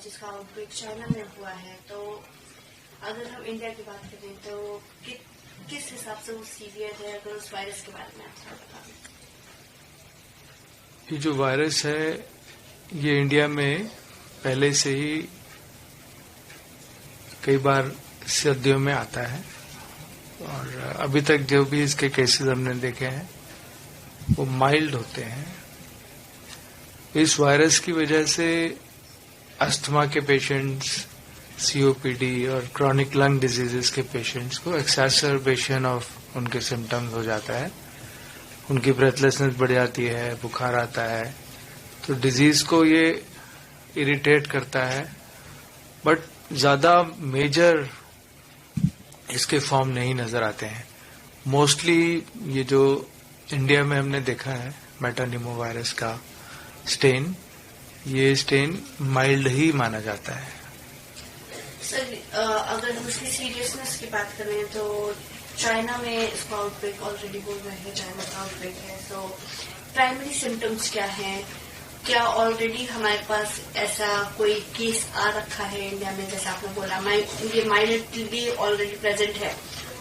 जिसका outbreak China में हुआ है, तो अगर हम इंडिया की बात करें तो किस हिसाब से वो सीवियर है, अगर उस वायरस के बारे में आप थोड़ा बता दें। ये जो वायरस है ये इंडिया में पहले से ही कई बार सर्दियों में आता है और अभी तक जो भी इसके केसेस हमने देखे हैं वो माइल्ड होते हैं। इस वायरस की वजह से अस्थमा के पेशेंट्स, सीओपीडी और क्रॉनिक लंग डिजीजेस के पेशेंट्स को एक्सैसरबेशन ऑफ उनके सिम्टम्स हो जाता है। उनकी ब्रेथलेसनेस बढ़ जाती है, बुखार आता है, तो डिजीज को ये इरिटेट करता है, बट ज्यादा मेजर इसके फॉर्म नहीं नजर आते हैं। मोस्टली ये जो इंडिया में हमने देखा है मेटानिमो वायरस का स्टेन, ये स्टेन माइल्ड ही माना जाता है। सर, अगर हम उसकी सीरियसनेस की बात करें तो चाइना में इसका आउटब्रेक ऑलरेडी बोल रहे हैं, चाइना का आउटब्रेक है, तो प्राइमरी सिम्टम्स क्या हैं? क्या ऑलरेडी हमारे पास ऐसा कोई केस आ रखा है इंडिया में? जैसे आपने बोला ये माइल्डली ऑलरेडी प्रेजेंट है,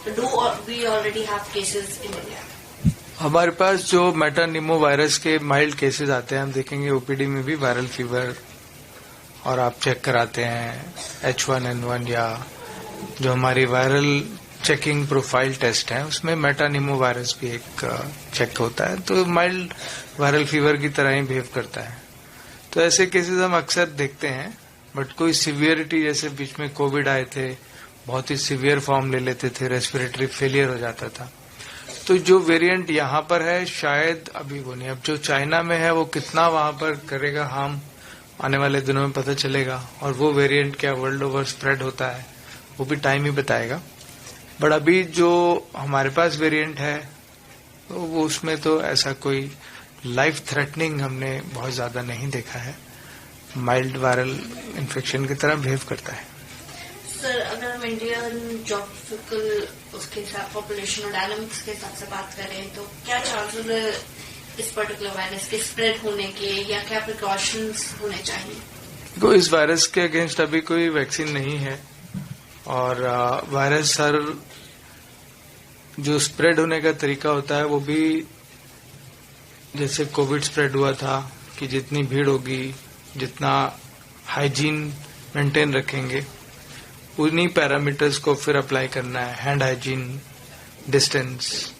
तो do we already have cases in India? हमारे पास जो मेटानिमो वायरस के माइल्ड केसेस आते हैं, हम देखेंगे ओपीडी में भी वायरल फीवर, और आप चेक कराते हैं H1N1 या जो हमारी वायरल चेकिंग प्रोफाइल टेस्ट है उसमें मेटानिमो वायरस भी एक चेक होता है, तो माइल्ड वायरल फीवर की तरह ही बिहेव करता है। तो ऐसे केसेस हम अक्सर देखते हैं, बट कोई सिवियरिटी, जैसे बीच में कोविड आए थे, बहुत ही सिवियर फॉर्म ले लेते थे, रेस्पिरेटरी फेलियर हो जाता था। तो जो वेरिएंट यहाँ पर है शायद अभी वो नहीं, अब जो चाइना में है वो कितना वहां पर करेगा हार्म आने वाले दिनों में पता चलेगा, और वो वेरिएंट क्या वर्ल्ड ओवर स्प्रेड होता है वो भी टाइम ही बताएगा। बट अभी जो हमारे पास वेरिएंट है तो वो उसमें तो ऐसा कोई लाइफ थ्रेटनिंग हमने बहुत ज्यादा नहीं देखा है, माइल्ड वायरल इन्फेक्शन की तरह बिहेव करता है। सर, अगर हम इंडियन जोग्राफिकल उसके हिसाब पॉपुलेशन और डायनामिक्स के हिसाब से बात करें तो क्या चांसेस है इस पर्टिकुलर वायरस के स्प्रेड होने के, या क्या प्रिकॉशंस होने चाहिए? देखो, इस वायरस के अगेंस्ट अभी कोई वैक्सीन नहीं है, और वायरस हर जो स्प्रेड होने का तरीका होता है वो भी जैसे कोविड स्प्रेड हुआ था कि जितनी भीड़ होगी, जितना हाइजीन मेंटेन रखेंगे, उन्हीं पैरामीटर्स को फिर अप्लाई करना है। हैंड हाइजीन, डिस्टेंस,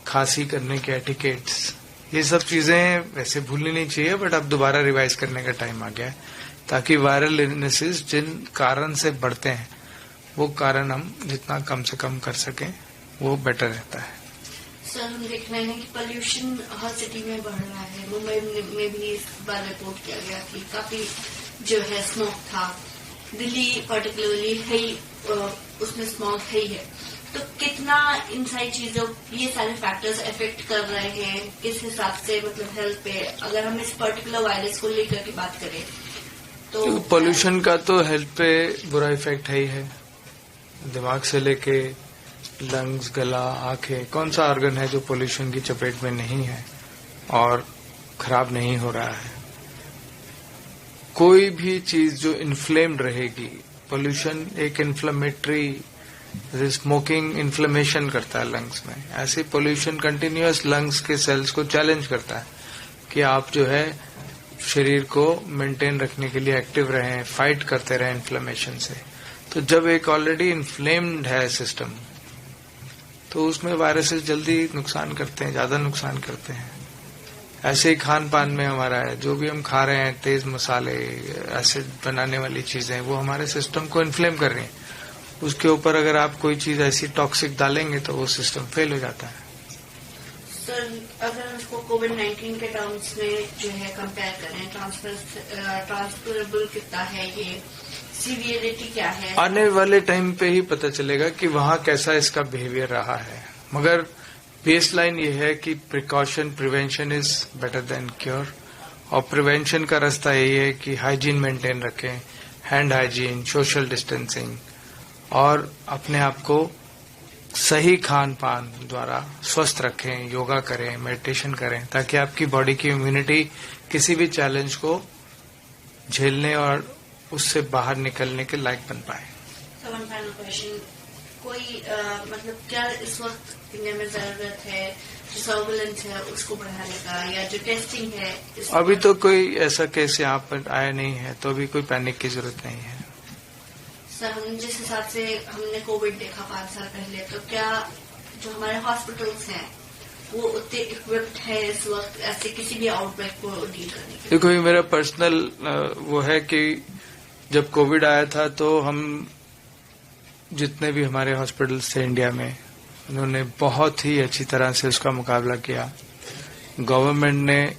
खांसी करने के एटिकेट्स, ये सब चीजें वैसे भूलनी नहीं चाहिए, बट अब दोबारा रिवाइज करने का टाइम आ गया है, ताकि वायरल इलनेसेस जिन कारण से बढ़ते हैं वो कारण हम जितना कम से कम कर सकें वो बेटर रहता है। सर, हम देख रहे हैं कि पोल्यूशन हर सिटी में बढ़ रहा है। मुंबई में भी इस बार रिपोर्ट किया गया कि काफी जो है स्मोक था। दिल्ली पर्टिकुलरली है ही, उसमें स्मोक है ही है। तो कितना इन सारी चीजों, ये सारे फैक्टर्स इफेक्ट कर रहे हैं किस हिसाब से, मतलब हेल्थ पे? अगर हम इस पर्टिकुलर वायरस को लेकर की बात करें तो पोल्यूशन का तो हेल्थ पे बुरा इफेक्ट है ही है। दिमाग से लेके लंग्स, गला, आंखें, कौन सा ऑर्गन है जो पोल्यूशन की चपेट में नहीं है और खराब नहीं हो रहा है? कोई भी चीज जो इन्फ्लेम्ड रहेगी, पोल्यूशन एक इन्फ्लेमेटरी, स्मोकिंग इन्फ्लेमेशन करता है लंग्स में, ऐसे पोल्यूशन कंटिन्यूअस लंग्स के सेल्स को चैलेंज करता है कि आप जो है शरीर को मेंटेन रखने के लिए एक्टिव रहें, फाइट करते रहें इन्फ्लेमेशन से। तो जब एक ऑलरेडी इन्फ्लेम्ड है सिस्टम, तो उसमें वायरसेस जल्दी नुकसान करते हैं, ज्यादा नुकसान करते हैं। ऐसे ही खान पान में हमारा है, जो भी हम खा रहे हैं, तेज मसाले, एसिड बनाने वाली चीजें, वो हमारे सिस्टम को इन्फ्लेम कर रही हैं। उसके ऊपर अगर आप कोई चीज ऐसी टॉक्सिक डालेंगे तो वो सिस्टम फेल हो जाता है। सर, अगर उसको कोविड-19 के टर्म्स में जो है कंपेयर करें, ट्रांसफरेबल कितना है, ये सीवियरिटी क्या है? आने वाले टाइम पे ही पता चलेगा कि वहां कैसा इसका बिहेवियर रहा है, मगर बेसलाइन ये है कि precaution, prevention is better than cure, और प्रिवेंशन का रास्ता यही है कि हाइजीन मेंटेन रखें, हैंड हाइजीन, सोशल डिस्टेंसिंग, और अपने आप को सही खान पान द्वारा स्वस्थ रखें, योगा करें, मेडिटेशन करें, ताकि आपकी बॉडी की इम्यूनिटी किसी भी चैलेंज को झेलने और उससे बाहर निकलने के लायक बन पाए। वन फाइनल क्वेश्चन, कोई मतलब क्या इस वक्त इंडिया में जरूरत है जो सर्विलेंस है उसको बढ़ाने का, या जो टेस्टिंग है? अभी तो कोई ऐसा केस यहाँ पर आया नहीं है, तो अभी कोई पैनिक की जरूरत नहीं है। सर, हम जिस हिसाब से हमने कोविड देखा 5 साल पहले, तो क्या जो हमारे हॉस्पिटल्स हैं वो उतने इक्विप्ड है इस वक्त ऐसे किसी भी आउटब्रेक को डील करने के लिए? देखो, ये मेरा पर्सनल वो है कि जब कोविड आया था तो हम जितने भी हमारे हॉस्पिटल्स थे इंडिया में, उन्होंने बहुत ही अच्छी तरह से उसका मुकाबला किया। गवर्नमेंट ने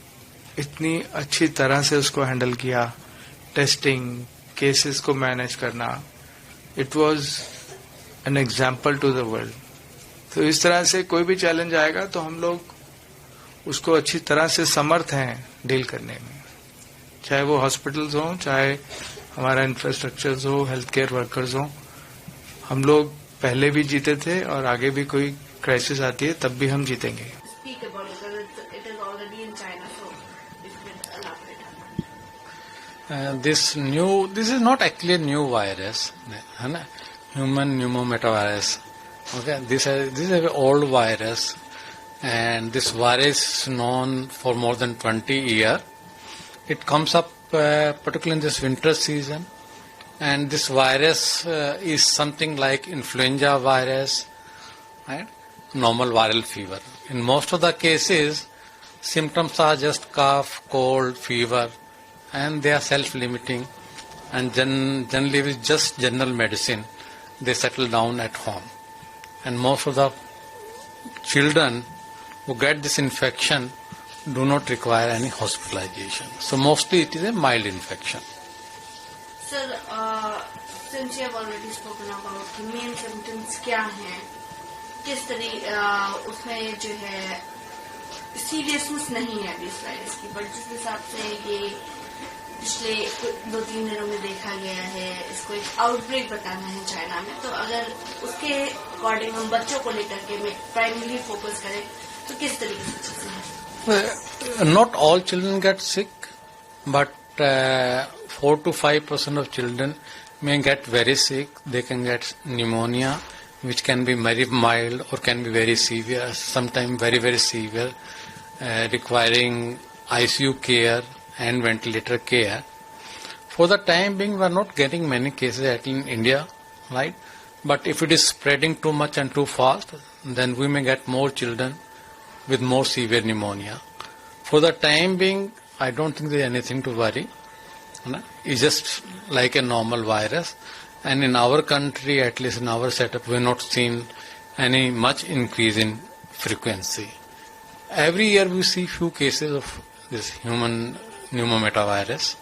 इतनी अच्छी तरह से उसको हैंडल किया, टेस्टिंग, केसेस को मैनेज करना, it was an example to the world. तो इस तरह से कोई भी चैलेंज आएगा तो हम लोग उसको अच्छी तरह से समर्थ हैं डील करने में, चाहे वो हॉस्पिटल्स हों, चाहे हमारा इंफ्रास्ट्रक्चर्स हो, हेल्थ केयर वर्कर्स हों। हम लोग पहले भी जीते थे और आगे भी कोई क्राइसिस आती है तब भी हम जीतेंगे। Speak about it, because it is already in China, so if you can elaborate on that. This is not actually a new virus, है ना? Human pneumometavirus. Okay, this is an old virus, and this virus is known for more than 20 years. It comes up particularly in this winter season, and this virus is something like influenza virus, right? Normal viral fever. In most of the cases, symptoms are just cough, cold, fever, and they are self-limiting, and generally with just general medicine, they settle down at home. And most of the children who get this infection do not require any hospitalization. So mostly it is a mild infection. Sir, since you have already spoken about the main symptoms क्या हैं, किस तरह उसमें जो है seriousness नहीं है अभी इस वायरस की, बट जिस हिसाब से ये पिछले 2-3 दिनों में देखा गया है, इसको एक आउटब्रेक बताना है चाइना में, तो अगर उसके अकॉर्डिंग हम बच्चों को लेकर के प्राइमरी फोकस करें तो किस तरीके से चीजें हैं? Not all children get sick, but 4 to 5% of children may get very sick. They can get pneumonia, which can be very mild or can be very severe, sometimes very, very severe, requiring ICU care and ventilator care. For the time being, we are not getting many cases at in India, right? But if it is spreading too much and too fast, then we may get more children with more severe pneumonia. For the time being, I don't think there is anything to worry. It's just like a normal virus. And in our country, at least in our setup, we have not seen any much increase in frequency. Every year we see few cases of this human pneumometavirus,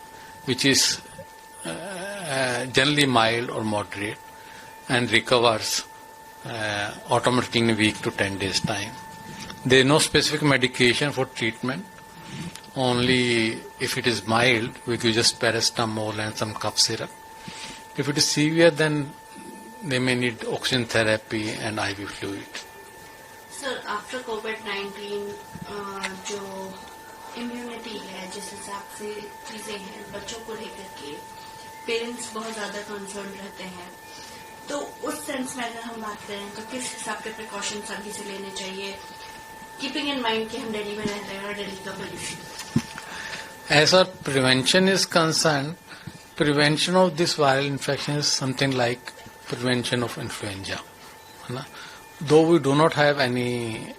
which is generally mild or moderate and recovers automatically in a week to 10 days time. There is no specific medication for treatment. Only if it is mild, we give just paracetamol and some cough syrup. If it is severe, then they may need oxygen therapy and IV fluid. Sir, after COVID-19, जो immunity है, जिस हिसाब से चीजें हैं बच्चों को लेकर के, पेरेंट्स बहुत ज्यादा कंसर्न रहते हैं, तो उस सेंस में अगर हम बात करें तो किस हिसाब के प्रिकॉशंस अभी से लेने चाहिए, कीपिंग इन माइंड कि हम दिल्ली में रह रहे हैं और दिल्ली का pollution? As far prevention is concerned, prevention of this viral infection is something like prevention of influenza. Though we do not have any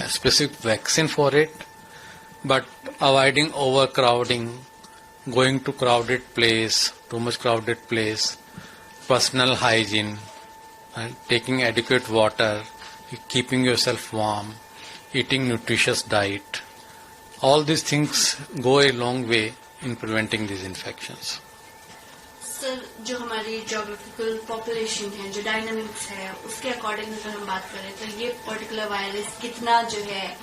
specific vaccine for it, but avoiding overcrowding, going to crowded place, too much crowded place, personal hygiene, and taking adequate water, keeping yourself warm, eating nutritious diet, all these things go a long way in preventing these infections. Sir, जो हमारी geographical population है, जो dynamics है, उसके according अगर हम बात करें तो ये पर्टिकुलर वायरस कितना जो है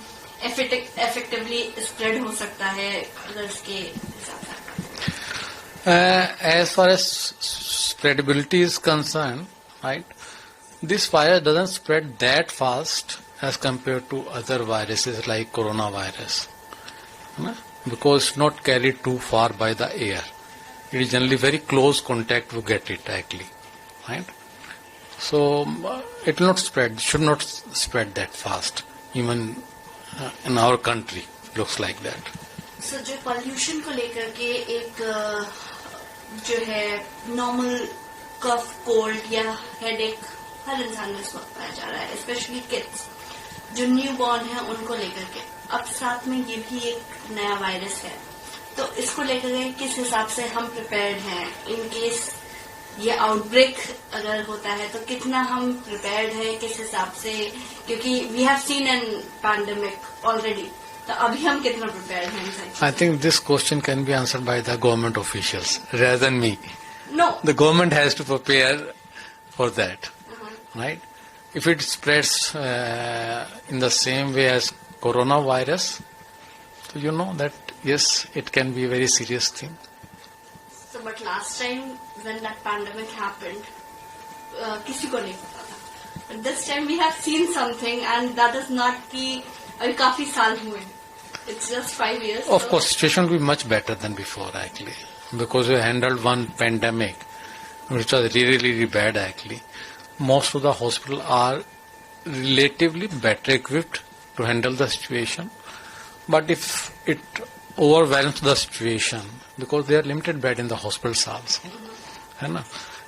effectively spread हो सकता है अगर इसके हिसाब से? As far as spreadability is concerned, right, this virus doesn't spread that fast as compared to other viruses like coronavirus, because it's not carried too far by the air. It is generally very close contact who get it actually, right? So it will not spread, should not spread that fast, even in our country, looks like that. So जो pollution को लेकर के एक जो है normal cough, cold या headache हर इंसान में इस वक्त पाया जा रहा है, especially kids जो newborn है उनको लेकर के. अब साथ में ये भी एक नया वायरस है, तो इसको लेकर के किस हिसाब से हम प्रिपेयर्ड हैं इन केस ये आउटब्रेक अगर होता है तो कितना हम प्रिपेयर्ड हैं किस हिसाब से, क्योंकि we have seen an pandemic already, तो अभी हम कितना प्रिपेयर्ड हैं? I think this question can be answered by the government officials rather than me. No. The government has to prepare for that, right? If it spreads in the same way as coronavirus, so you know that yes, it can be a very serious thing. So, but last time when that pandemic happened, किसी को नहीं पता था. But this time we have seen something, and that is not कि अभी काफी साल हुए. It's just 5 years. Of course, situation will be much better than before actually, because we handled one pandemic, which was really, really bad actually. Most of the hospitals are relatively better equipped to handle the situation. But if it overwhelms the situation, because there are limited bed in the hospitals also,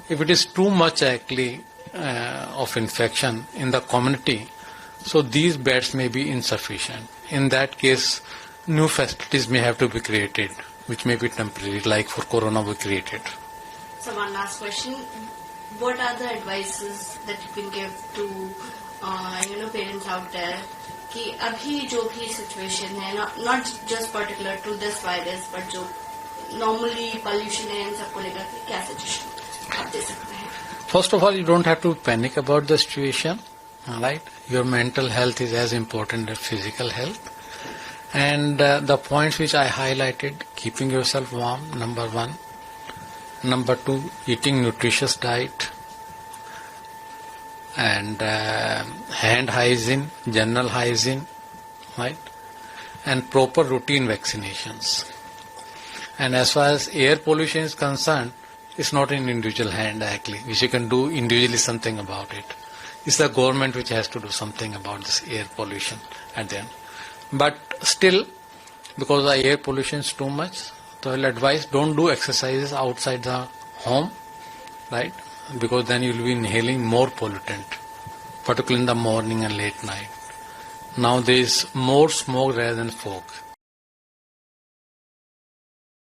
if it is too much actually of infection in the community, so these beds may be insufficient. In that case, new facilities may have to be created, which may be temporary, like for corona we created. So one last question. What are the advices that you can give to parents out there कि अभी जो भी situation है, not just particular to this virus, but जो normally pollution है इन सबको लेकर के क्या suggestion आप दे सकते हैं? First of all, you don't have to panic about the situation, right? Your mental health is as important as physical health. And the points which I highlighted, keeping yourself warm, number 1. Number 2, eating nutritious diet. And hand hygiene, general hygiene, right? And proper routine vaccinations. And as far as air pollution is concerned, it's not in individual hand actually, which you can do individually something about it. It's the government which has to do something about this air pollution at the end. But still, because the air pollution is too much, so I'll advise don't do exercises outside the home, right? Because then you'll be inhaling more pollutant, particularly in the morning and late night. Now there is more smoke rather than fog.